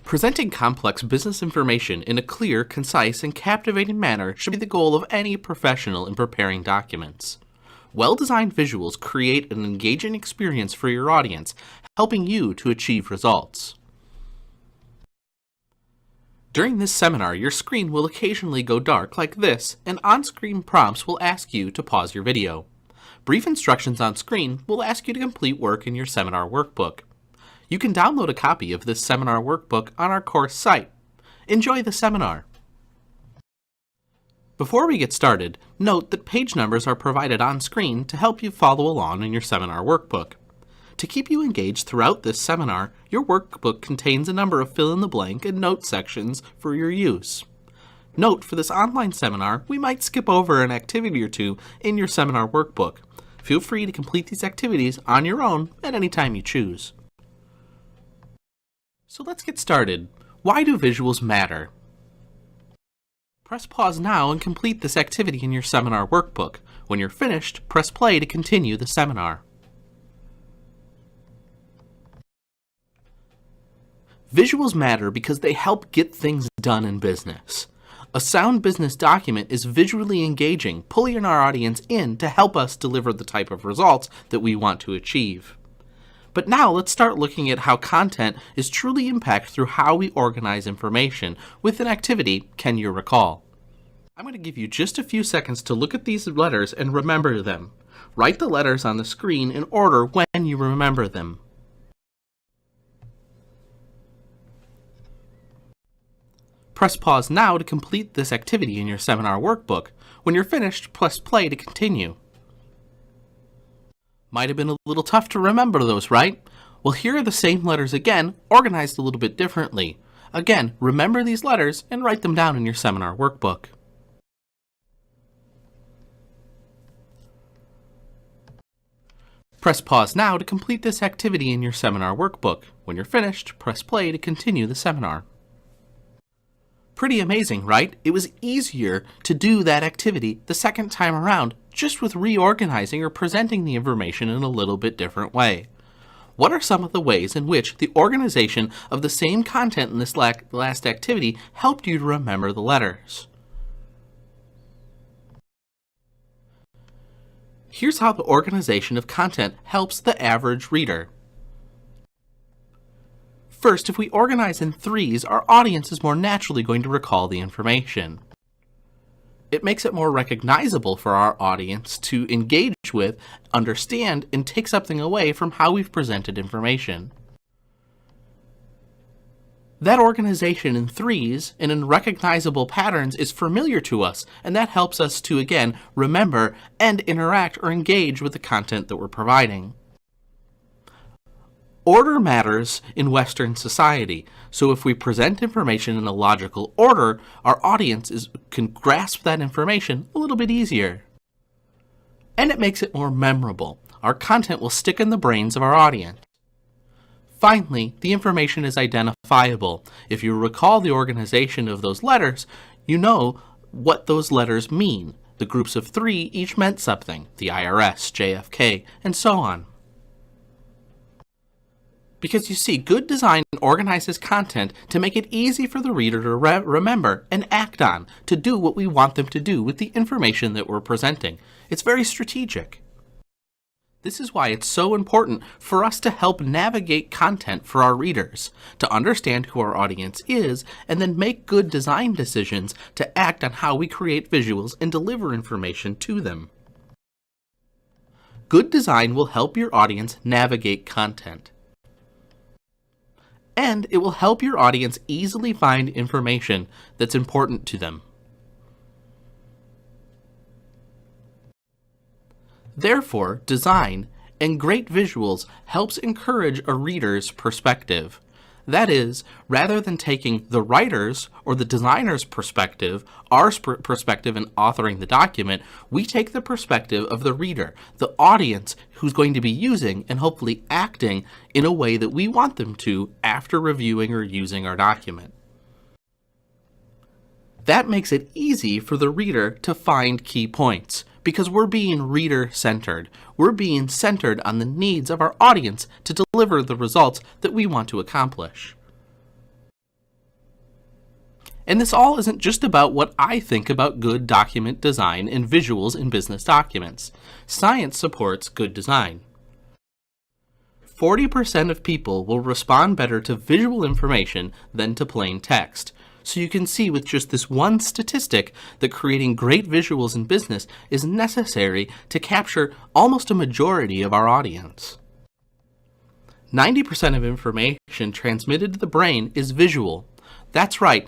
Presenting complex business information in a clear, concise, and captivating manner should be the goal of any professional in preparing documents. Well-designed visuals create an engaging experience for your audience, helping you to achieve results. During this seminar, your screen will occasionally go dark like this, and on-screen prompts will ask you to pause your video. Brief instructions on screen will ask you to complete work in your seminar workbook. You can download a copy of this seminar workbook on our course site. Enjoy the seminar! Before we get started, note that page numbers are provided on screen to help you follow along in your seminar workbook. To keep you engaged throughout this seminar, your workbook contains a number of fill-in-the-blank and note sections for your use. Note, for this online seminar, we might skip over an activity or two in your seminar workbook. Feel free to complete these activities on your own at any time you choose. So let's get started. Why do visuals matter? Press pause now and complete this activity in your seminar workbook. When you're finished, press play to continue the seminar. Visuals matter because they help get things done in business. A sound business document is visually engaging, pulling our audience in to help us deliver the type of results that we want to achieve. But now let's start looking at how content is truly impacted through how we organize information with an activity, Can You Recall? I'm going to give you just a few seconds to look at these letters and remember them. Write the letters on the screen in order when you remember them. Press pause now to complete this activity in your seminar workbook. When you're finished, press play to continue. Might have been a little tough to remember those, right? Well, here are the same letters again, organized a little bit differently. Again, remember these letters and write them down in your seminar workbook. Press pause now to complete this activity in your seminar workbook. When you're finished, press play to continue the seminar. Pretty amazing, right? It was easier to do that activity the second time around, just with reorganizing or presenting the information in a little bit different way. What are some of the ways in which the organization of the same content in this last activity helped you to remember the letters? Here's how the organization of content helps the average reader. First, if we organize in threes, our audience is more naturally going to recall the information. It makes it more recognizable for our audience to engage with, understand, and take something away from how we've presented information. That organization in threes and in recognizable patterns is familiar to us, and that helps us to, again, remember and interact or engage with the content that we're providing. Order matters in Western society, so if we present information in a logical order, our audience can grasp that information a little bit easier. And it makes it more memorable. Our content will stick in the brains of our audience. Finally, the information is identifiable. If you recall the organization of those letters, you know what those letters mean. The groups of three each meant something, the IRS, JFK, and so on. Because you see, good design organizes content to make it easy for the reader to remember and act on, to do what we want them to do with the information that we're presenting. It's very strategic. This is why it's so important for us to help navigate content for our readers, to understand who our audience is, and then make good design decisions to act on how we create visuals and deliver information to them. Good design will help your audience navigate content. And it will help your audience easily find information that's important to them. Therefore, design and great visuals helps encourage a reader's perspective. That is, rather than taking the writer's or the designer's perspective, our perspective in authoring the document, we take the perspective of the reader, the audience who's going to be using and hopefully acting in a way that we want them to after reviewing or using our document. That makes it easy for the reader to find key points, because we're being reader-centered. We're being centered on the needs of our audience to deliver the results that we want to accomplish. And this all isn't just about what I think about good document design and visuals in business documents. Science supports good design. 40% of people will respond better to visual information than to plain text. So you can see with just this one statistic that creating great visuals in business is necessary to capture almost a majority of our audience. 90% of information transmitted to the brain is visual. That's right,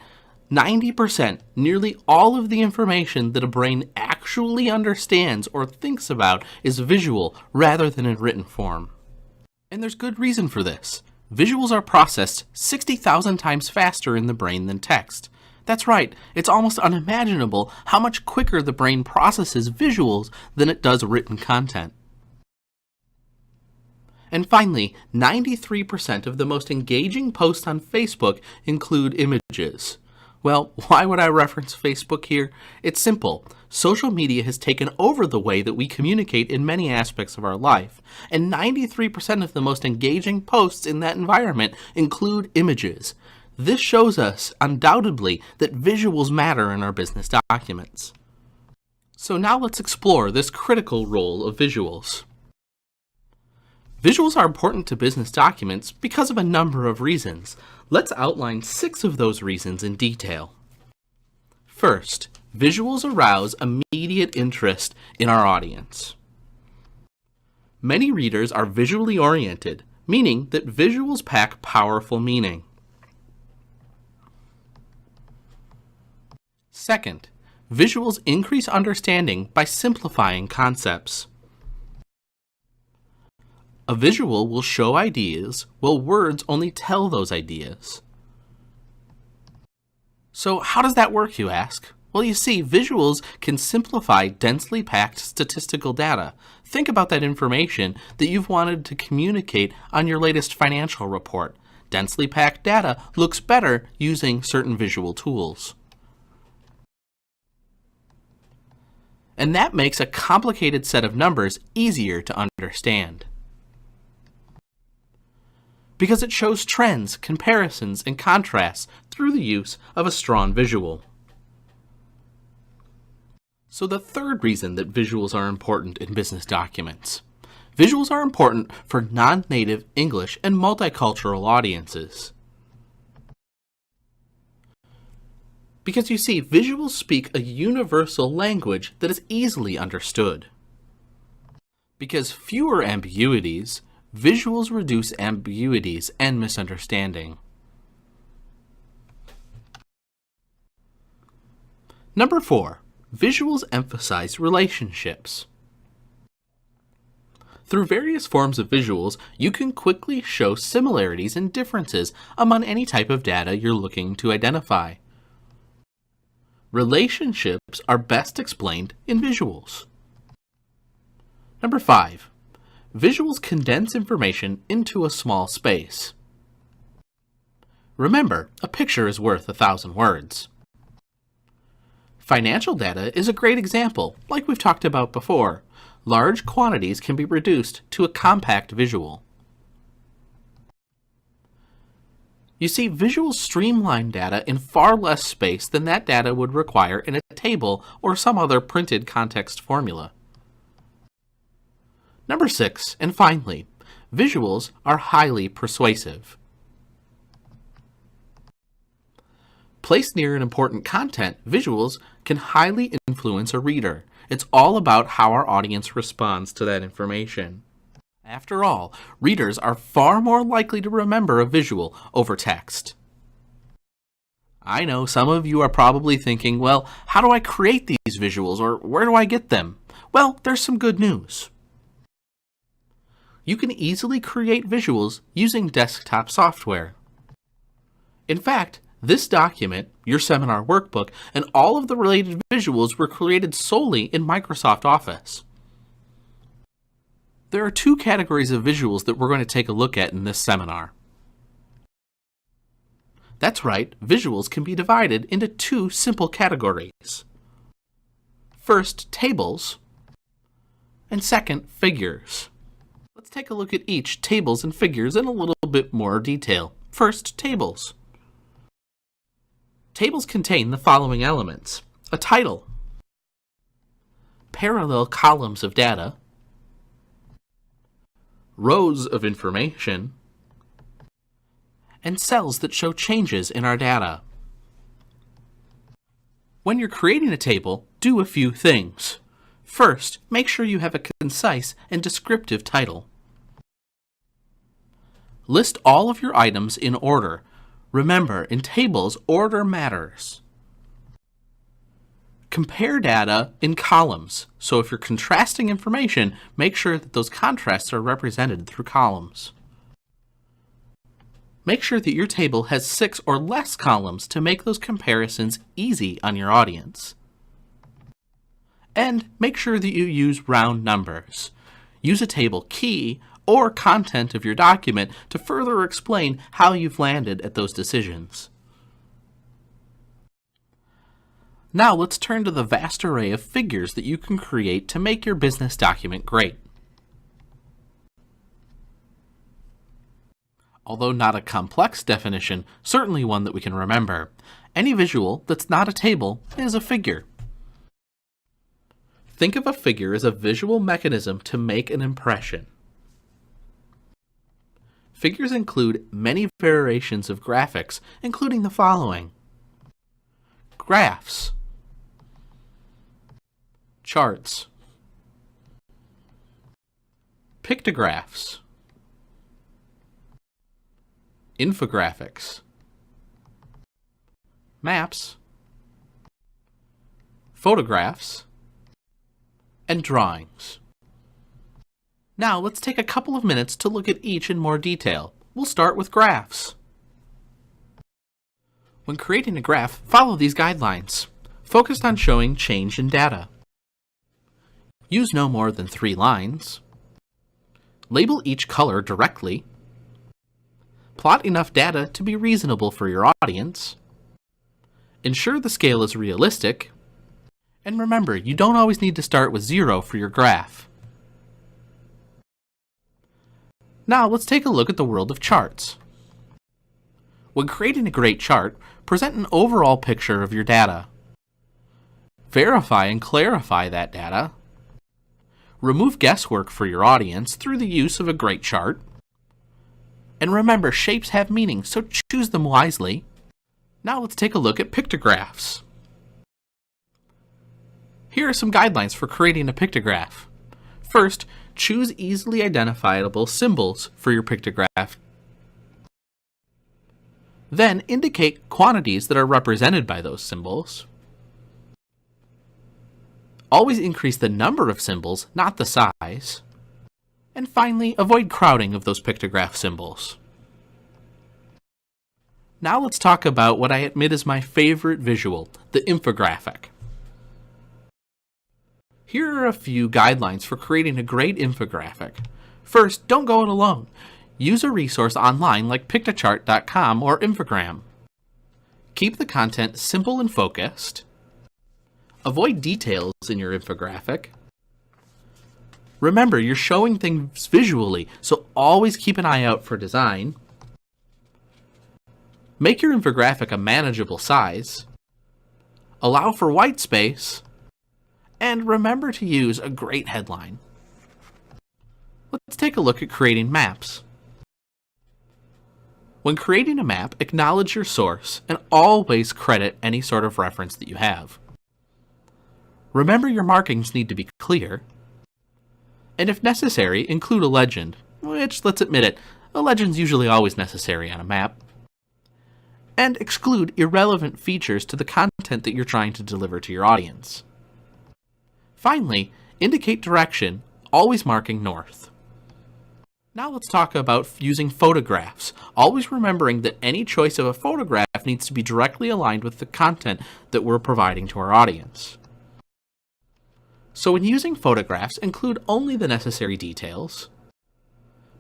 90%, nearly all of the information that a brain actually understands or thinks about is visual rather than in written form. And there's good reason for this. Visuals are processed 60,000 times faster in the brain than text. That's right, it's almost unimaginable how much quicker the brain processes visuals than it does written content. And finally, 93% of the most engaging posts on Facebook include images. Well, why would I reference Facebook here? It's simple. Social media has taken over the way that we communicate in many aspects of our life, and 93% of the most engaging posts in that environment include images. This shows us, undoubtedly, that visuals matter in our business documents. So now let's explore this critical role of visuals. Visuals are important to business documents because of a number of reasons. Let's outline 6 of those reasons in detail. First, visuals arouse immediate interest in our audience. Many readers are visually oriented, meaning that visuals pack powerful meaning. Second, visuals increase understanding by simplifying concepts. A visual will show ideas, while words only tell those ideas. So how does that work, you ask? Well, you see, visuals can simplify densely packed statistical data. Think about that information that you've wanted to communicate on your latest financial report. Densely packed data looks better using certain visual tools. And that makes a complicated set of numbers easier to understand, because it shows trends, comparisons, and contrasts through the use of a strong visual. So the third reason that visuals are important in business documents. Visuals are important for non-native English and multicultural audiences. Because you see, visuals speak a universal language that is easily understood. Because fewer ambiguities, visuals reduce ambiguities and misunderstanding. Number 4, visuals emphasize relationships. Through various forms of visuals, you can quickly show similarities and differences among any type of data you're looking to identify. Relationships are best explained in visuals. Number 5, visuals condense information into a small space. Remember, a picture is worth 1,000 words. Financial data is a great example, like we've talked about before. Large quantities can be reduced to a compact visual. You see, visuals streamline data in far less space than that data would require in a table or some other printed context formula. Number 6, and finally, visuals are highly persuasive. Placed near an important content, visuals can highly influence a reader. It's all about how our audience responds to that information. After all, readers are far more likely to remember a visual over text. I know some of you are probably thinking, well, how do I create these visuals, or where do I get them? Well, there's some good news. You can easily create visuals using desktop software. In fact, this document, your seminar workbook, and all of the related visuals were created solely in Microsoft Office. There are 2 categories of visuals that we're going to take a look at in this seminar. That's right, visuals can be divided into 2 simple categories. First, tables, and second, figures. Let's take a look at each, tables and figures, in a little bit more detail. First, tables. Tables contain the following elements: a title, parallel columns of data, rows of information, and cells that show changes in our data. When you're creating a table, do a few things. First, make sure you have a concise and descriptive title. List all of your items in order. Remember, in tables, order matters. Compare data in columns, so if you're contrasting information, make sure that those contrasts are represented through columns. Make sure that your table has 6 or less columns to make those comparisons easy on your audience. And make sure that you use round numbers. Use a table key or content of your document to further explain how you've landed at those decisions. Now let's turn to the vast array of figures that you can create to make your business document great. Although not a complex definition, certainly one that we can remember. Any visual that's not a table is a figure. Think of a figure as a visual mechanism to make an impression. Figures include many variations of graphics, including the following: graphs, charts, pictographs, infographics, maps, photographs, and drawings. Now let's take a couple of minutes to look at each in more detail. We'll start with graphs. When creating a graph, follow these guidelines. Focused on showing change in data. Use no more than 3 lines. Label each color directly. Plot enough data to be reasonable for your audience. Ensure the scale is realistic. And remember, you don't always need to start with 0 for your graph. Now let's take a look at the world of charts. When creating a great chart, present an overall picture of your data. Verify and clarify that data. Remove guesswork for your audience through the use of a great chart. And remember, shapes have meaning, so choose them wisely. Now let's take a look at pictographs. Here are some guidelines for creating a pictograph. First, choose easily identifiable symbols for your pictograph. Then indicate quantities that are represented by those symbols. Always increase the number of symbols, not the size. And finally, avoid crowding of those pictograph symbols. Now let's talk about what I admit is my favorite visual, the infographic. Here are a few guidelines for creating a great infographic. First, don't go it alone. Use a resource online like Pictochart.com or Infogram. Keep the content simple and focused. Avoid details in your infographic. Remember, you're showing things visually, so always keep an eye out for design. Make your infographic a manageable size. Allow for white space. And remember to use a great headline. Let's take a look at creating maps. When creating a map, acknowledge your source and always credit any sort of reference that you have. Remember, your markings need to be clear. And if necessary, include a legend, which, let's admit it, a legend's usually always necessary on a map. And exclude irrelevant features to the content that you're trying to deliver to your audience. Finally, indicate direction, always marking north. Now let's talk about using photographs, always remembering that any choice of a photograph needs to be directly aligned with the content that we're providing to our audience. So when using photographs, include only the necessary details,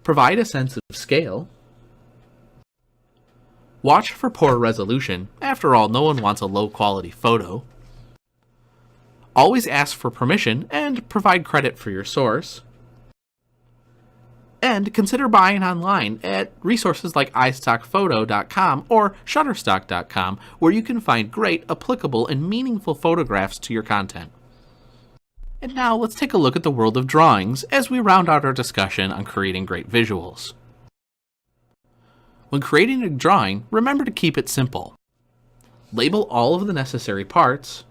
provide a sense of scale, watch for poor resolution, after all, no one wants a low-quality photo, always ask for permission and provide credit for your source, And consider buying online at resources like iStockPhoto.com or Shutterstock.com, where you can find great, applicable, and meaningful photographs to your content. And now let's take a look at the world of drawings as we round out our discussion on creating great visuals. When creating a drawing, remember to keep it simple. Label all of the necessary parts.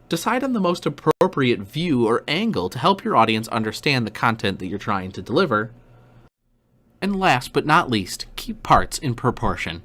Decide on the most appropriate view or angle to help your audience understand the content that you're trying to deliver. And last but not least, keep parts in proportion.